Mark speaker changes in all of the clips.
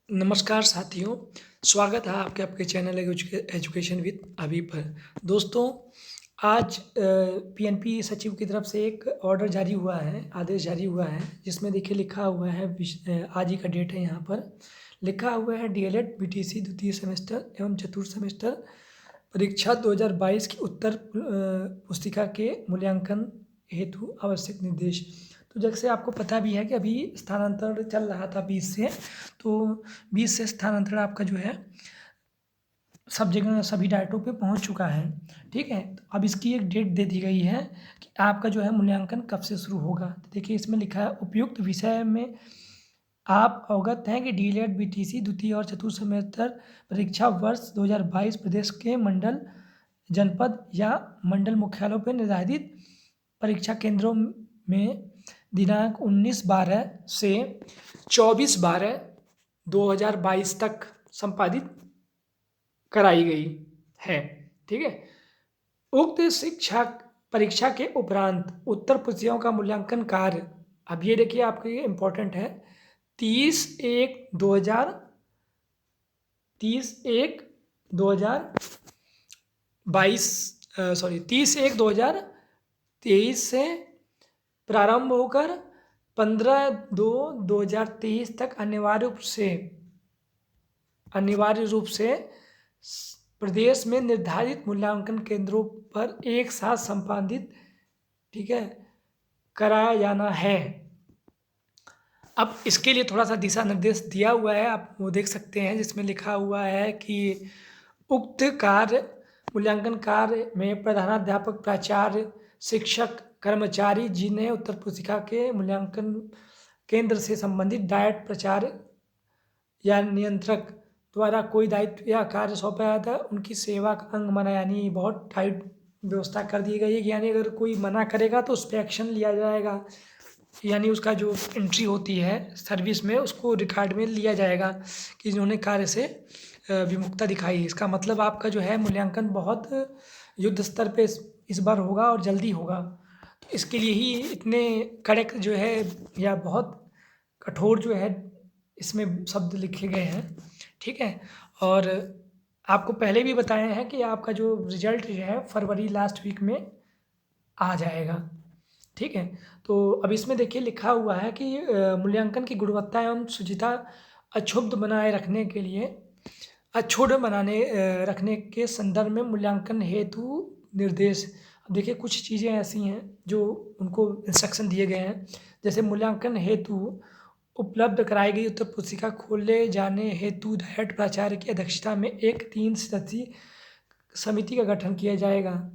Speaker 1: नमस्कार साथियों, स्वागत है आपके आपके चैनल एजुकेशन विद अभी पर। दोस्तों, आज पीएनपी सचिव की तरफ से एक ऑर्डर जारी हुआ है, आदेश जारी हुआ है, जिसमें देखिए लिखा हुआ है आज ही का डेट है, यहाँ पर लिखा हुआ है डीएलएड बीटीसी द्वितीय सेमेस्टर एवं चतुर्थ सेमेस्टर परीक्षा 2022 की उत्तर पुस्तिका के मूल्यांकन हेतु आवश्यक निर्देश। तो जैसे आपको पता भी है कि अभी स्थानांतरण चल रहा था 20 से, तो 20 से स्थानांतरण आपका जो है सब जगह सभी डाइटों पे पहुंच चुका है। ठीक है, तो अब इसकी एक डेट दे दी गई है कि आपका जो है मूल्यांकन कब से शुरू होगा। तो देखिए इसमें लिखा है उपयुक्त विषय में आप अवगत हैं कि डीएलएड बीटीसी द्वितीय और चतुर्थ सेमेस्टर परीक्षा वर्ष 2022 प्रदेश के मंडल, जनपद या मंडल मुख्यालयों पर निर्धारित परीक्षा केंद्रों में दिनांक 19/12 से 24/12/2022 तक संपादित कराई गई है। ठीक है, उक्त शिक्षा परीक्षा के उपरांत उत्तर पुस्तिकाओं का मूल्यांकन कार्य, अब ये देखिए आपके लिए इम्पोर्टेंट है, 30/1/2023 से प्रारंभ होकर 15/2/2023 तक अनिवार्य रूप से प्रदेश में निर्धारित मूल्यांकन केंद्रों पर एक साथ संपादित, ठीक है, कराया जाना है। अब इसके लिए थोड़ा सा दिशा निर्देश दिया हुआ है, आप वो देख सकते हैं, जिसमें लिखा हुआ है कि उक्त कार्य मूल्यांकन कार्य में प्रधानाध्यापक, प्राचार्य, शिक्षक, कर्मचारी जिन्हें उत्तर पुस्तिका के मूल्यांकन केंद्र से संबंधित डायट प्राचार्य या नियंत्रक द्वारा कोई दायित्व या कार्य सौंपा जाता है, उनकी सेवा का अंग माना। यानी बहुत टाइट व्यवस्था कर दी गई है कि यानी अगर कोई मना करेगा तो उस पर एक्शन लिया जाएगा। यानी उसका जो एंट्री होती है सर्विस में, उसको रिकॉर्ड में लिया जाएगा कि इन्होंने कार्य से विमुखता दिखाई। इसका मतलब आपका जो है मूल्यांकन बहुत युद्ध स्तर पे इस बार होगा और जल्दी होगा। तो इसके लिए ही इतने कड़क जो है या बहुत कठोर जो है इसमें शब्द लिखे गए हैं। ठीक है, और आपको पहले भी बताए हैं कि आपका जो रिजल्ट जो है फरवरी लास्ट वीक में आ जाएगा। ठीक है, तो अब इसमें देखिए लिखा हुआ है कि मूल्यांकन की गुणवत्ता एवं शुचिता अक्षुण्ण बनाने रखने के संदर्भ में मूल्यांकन हेतु निर्देश। अब देखिए कुछ चीज़ें ऐसी हैं जो उनको इंस्ट्रक्शन दिए गए हैं, जैसे मूल्यांकन हेतु उपलब्ध कराई गई उत्तर पुस्तिका खोले जाने हेतु डायट प्राचार्य की अध्यक्षता में एक 3 सदस्यीय समिति का गठन किया जाएगा।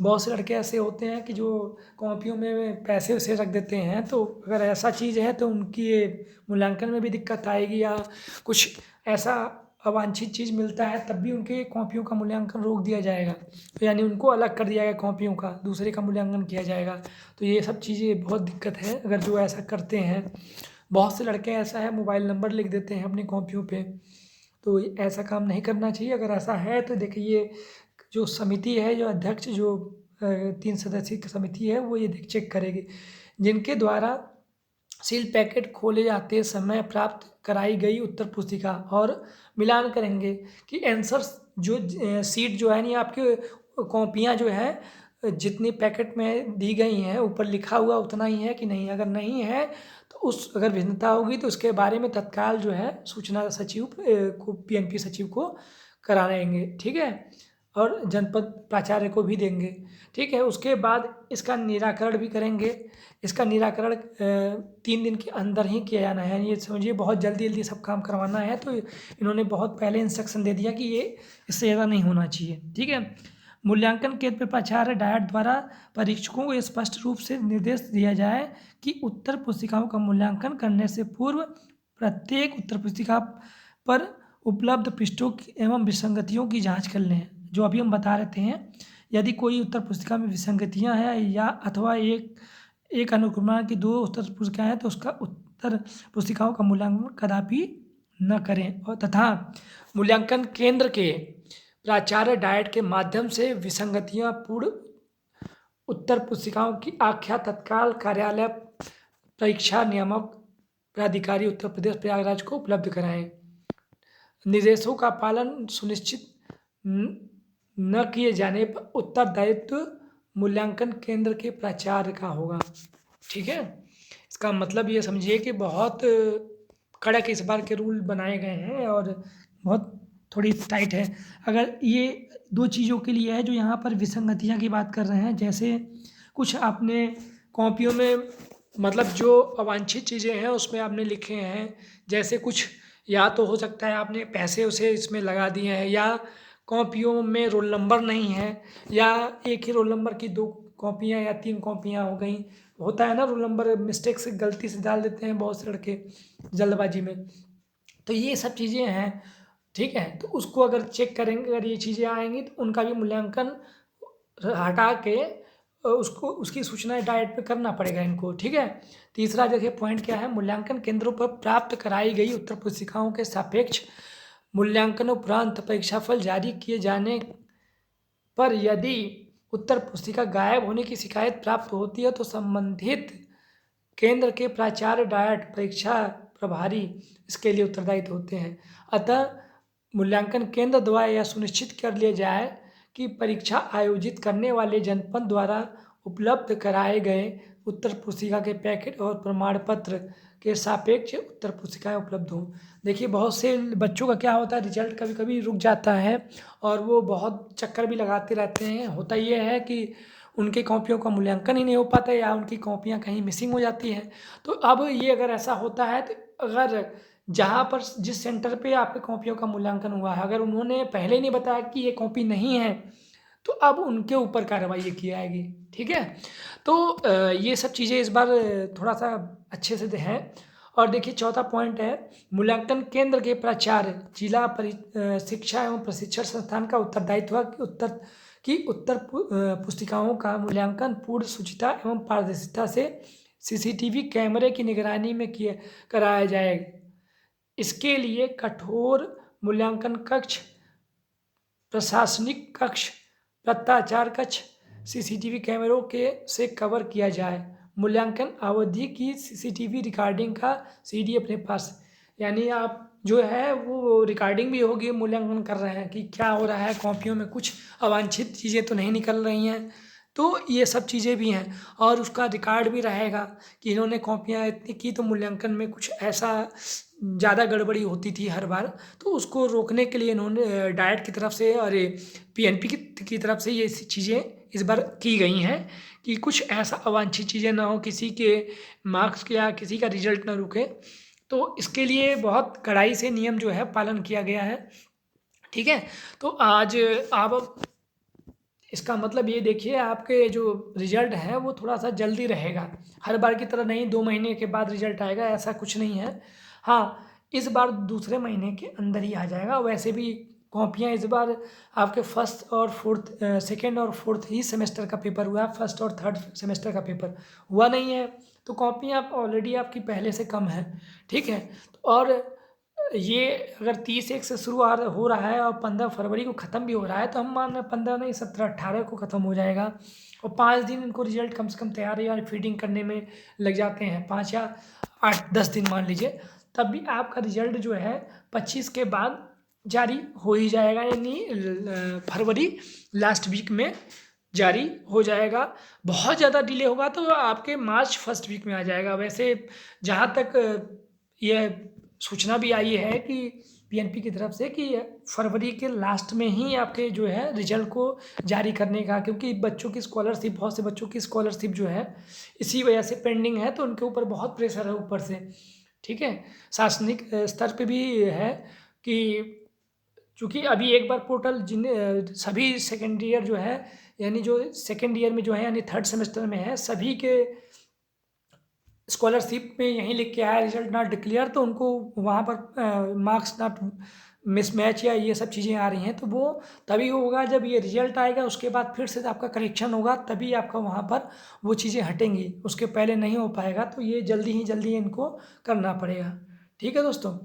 Speaker 1: बहुत से लड़के ऐसे होते हैं कि जो कॉपियों में पैसे वैसे रख देते हैं, तो अगर ऐसा चीज़ है तो उनकी मूल्यांकन में भी दिक्कत आएगी, या कुछ ऐसा अवांछित चीज़ मिलता है तब भी उनके कॉपियों का मूल्यांकन रोक दिया जाएगा। तो यानी उनको अलग कर दिया जाएगा, कॉपियों का दूसरे का मूल्यांकन किया जाएगा। तो ये सब चीज़ें बहुत दिक्कत है अगर जो ऐसा करते हैं। बहुत से लड़के ऐसा है मोबाइल नंबर लिख देते हैं अपनी कॉपियों पे, तो ऐसा काम नहीं करना चाहिए। अगर ऐसा है तो देखिए जो समिति है, जो अध्यक्ष, जो 3 सदस्यीय समिति है, वो ये चेक करेगी। जिनके द्वारा सील पैकेट खोले जाते समय प्राप्त कराई गई उत्तर पुस्तिका और मिलान करेंगे कि आंसर्स जो सीट जो है नहीं, आपकी कॉपियाँ जो है जितनी पैकेट में दी गई हैं ऊपर लिखा हुआ उतना ही है कि नहीं। अगर नहीं है तो उस अगर भिन्नता होगी तो उसके बारे में तत्काल जो है सूचना सचिव को, पीएनपी सचिव को कराएंगे। ठीक है, और जनपद प्राचार्य को भी देंगे। ठीक है, उसके बाद इसका निराकरण भी करेंगे। इसका निराकरण 3 दिन के अंदर ही किया जाना है। ये समझिए बहुत जल्दी जल्दी सब काम करवाना है, तो इन्होंने बहुत पहले इंस्ट्रक्शन दे दिया कि ये इससे ज़्यादा नहीं होना चाहिए। ठीक है, मूल्यांकन केंद्र पर प्राचार्य डायट द्वारा परीक्षकों को स्पष्ट रूप से निर्देश दिया जाए कि उत्तर पुस्तिकाओं का मूल्यांकन करने से पूर्व प्रत्येक उत्तर पुस्तिका पर उपलब्ध पृष्ठों एवं विसंगतियों की जांच कर लें। जो अभी हम बता रहे थे, यदि कोई उत्तर पुस्तिका में विसंगतियां हैं या अथवा एक अनुक्रमांक की 2 उत्तर पुस्तिकाएं हैं, तो उसका उत्तर पुस्तिकाओं का मूल्यांकन कदापि न करें। और तथा मूल्यांकन केंद्र के प्राचार्य डायट के माध्यम से विसंगतियां पूर्ण उत्तर पुस्तिकाओं की आख्या तत्काल कार्यालय परीक्षा नियामक प्राधिकारी उत्तर प्रदेश प्रयागराज को उपलब्ध कराएं। निर्देशों का पालन सुनिश्चित न किए जाने पर उत्तरदायित्व मूल्यांकन केंद्र के प्राचार्य का होगा। ठीक है, इसका मतलब ये समझिए कि बहुत कड़क इस बार के रूल बनाए गए हैं और बहुत थोड़ी टाइट है। अगर ये दो चीज़ों के लिए है जो यहाँ पर विसंगतियाँ की बात कर रहे हैं, जैसे कुछ आपने कॉपियों में मतलब जो अवांछित चीज़ें हैं उसमें आपने लिखे हैं, जैसे कुछ या तो हो सकता है आपने पैसे उसे इसमें लगा दिए हैं, या कॉपियों में रोल नंबर नहीं है, या एक ही रोल नंबर की 2 कॉपियाँ या 3 कॉपियाँ हो गई। होता है ना, रोल नंबर मिस्टेक से गलती से डाल देते हैं बहुत से लड़के जल्दबाजी में। तो ये सब चीज़ें हैं, ठीक है। तो उसको अगर चेक करेंगे, अगर ये चीज़ें आएंगी तो उनका भी मूल्यांकन हटा के उसको उसकी सूचना डायरेक्ट पे करना पड़ेगा इनको, ठीक है। तीसरा देखिए पॉइंट क्या है, मूल्यांकन केंद्रों पर प्राप्त कराई गई उत्तर पुस्तिकाओं के सापेक्ष मूल्यांकन उपरांत परीक्षाफल जारी किए जाने पर यदि उत्तर पुस्तिका गायब होने की शिकायत प्राप्त होती है तो संबंधित केंद्र के प्राचार्य डायट परीक्षा प्रभारी इसके लिए उत्तरदायी होते हैं। अतः मूल्यांकन केंद्र द्वारा यह सुनिश्चित कर लिया जाए कि परीक्षा आयोजित करने वाले जनपद द्वारा उपलब्ध कराए गए उत्तर पुस्तिका के पैकेट और प्रमाण पत्र के सापेक्ष उत्तर पुस्तिकाएँ उपलब्ध हों। देखिए बहुत से बच्चों का क्या होता है, रिजल्ट कभी कभी रुक जाता है और वो बहुत चक्कर भी लगाते रहते हैं। होता ये है कि उनकी कॉपियों का मूल्यांकन ही नहीं हो पाता या उनकी कॉपियाँ कहीं मिसिंग हो जाती हैं। तो अब ये अगर ऐसा होता है तो अगर जहाँ पर जिस सेंटर पे आपके कॉपियों का मूल्यांकन हुआ है, अगर उन्होंने पहले ही नहीं बताया कि ये कॉपी नहीं है तो अब उनके ऊपर कार्रवाई की जाएगी, ठीक है। तो ये सब चीज़ें इस बार थोड़ा सा अच्छे से है। और देखिए चौथा पॉइंट है, मूल्यांकन केंद्र के प्राचार्य जिला शिक्षा एवं प्रशिक्षण संस्थान का उत्तरदायित्व है कि उत्तर पुस्तिकाओं का मूल्यांकन पूर्ण शुचिता एवं पारदर्शिता से सीसीटीवी कैमरे की निगरानी में कराया जाएगा। इसके लिए कठोर मूल्यांकन कक्ष, प्रशासनिक कक्ष, पत्राचार कक्ष सीसीटीवी कैमरों के से कवर किया जाए। मूल्यांकन अवधि की सीसीटीवी रिकॉर्डिंग का सीडी अपने पास, यानी आप जो है वो रिकॉर्डिंग भी होगी, मूल्यांकन कर रहे हैं कि क्या हो रहा है, कॉपियों में कुछ अवांछित चीज़ें तो नहीं निकल रही हैं। तो ये सब चीज़ें भी हैं और उसका रिकॉर्ड भी रहेगा कि इन्होंने कॉपियाँ इतनी की तो मूल्यांकन में कुछ ऐसा ज़्यादा गड़बड़ी होती थी हर बार। तो उसको रोकने के लिए इन्होंने डाइट की तरफ से और पीएनपी की तरफ से ये चीज़ें इस बार की गई हैं कि कुछ ऐसा अवांछित चीज़ें ना हो, किसी के मार्क्स या किसी का रिजल्ट ना रुके। तो इसके लिए बहुत कड़ाई से नियम जो है पालन किया गया है, ठीक है। तो आज आप इसका मतलब ये देखिए आपके जो रिजल्ट है वो थोड़ा सा जल्दी रहेगा, हर बार की तरह नहीं 2 महीने के बाद रिजल्ट आएगा, ऐसा कुछ नहीं है। हाँ, इस बार दूसरे महीने के अंदर ही आ जाएगा। वैसे भी कॉपियाँ इस बार आपके फर्स्ट और फोर्थ, सेकेंड और फोर्थ ही सेमेस्टर का पेपर हुआ है, फर्स्ट और थर्ड सेमेस्टर का पेपर हुआ नहीं है। तो कॉपियाँ ऑलरेडी आपकी पहले से कम है, ठीक है। और ये अगर 30/1 से शुरू हो रहा है और 15 फरवरी को ख़त्म भी हो रहा है तो हम मान रहे 15 नहीं 17-18 को ख़त्म हो जाएगा। और 5 दिन इनको रिजल्ट कम से कम तैयारी या फीडिंग करने में लग जाते हैं, 5 या 8-10 दिन मान लीजिए। तब भी आपका रिजल्ट जो है 25 के बाद जारी हो ही जाएगा, यानी फरवरी लास्ट वीक में जारी हो जाएगा। बहुत ज़्यादा डिले होगा तो आपके मार्च फर्स्ट वीक में आ जाएगा। वैसे जहाँ तक यह सूचना भी आई है कि पीएनपी की तरफ से कि फरवरी के लास्ट में ही आपके जो है रिजल्ट को जारी करने का, क्योंकि बच्चों की स्कॉलरशिप, बहुत से बच्चों की स्कॉलरशिप जो है इसी वजह से पेंडिंग है, तो उनके ऊपर बहुत प्रेशर है ऊपर से, ठीक है। शासनिक स्तर पे भी है कि चूँकि अभी एक बार पोर्टल सभी सेकेंड ईयर जो है, यानी जो सेकेंड ईयर में जो है यानी थर्ड सेमेस्टर में है, सभी के स्कॉलरशिप में यहीं लिख के आया रिजल्ट नॉट डिक्लेयर, तो उनको वहाँ पर मार्क्स नॉट मिसमैच या ये सब चीज़ें आ रही हैं। तो वो तभी होगा जब ये रिजल्ट आएगा, उसके बाद फिर से आपका करेक्शन होगा, तभी आपका वहाँ पर वो चीज़ें हटेंगी, उसके पहले नहीं हो पाएगा। तो ये जल्दी ही जल्दी इनको करना पड़ेगा, ठीक है दोस्तों।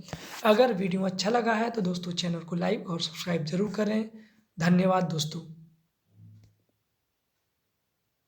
Speaker 1: अगर वीडियो अच्छा लगा है तो दोस्तों चैनल को लाइक और सब्सक्राइब ज़रूर करें। धन्यवाद दोस्तों।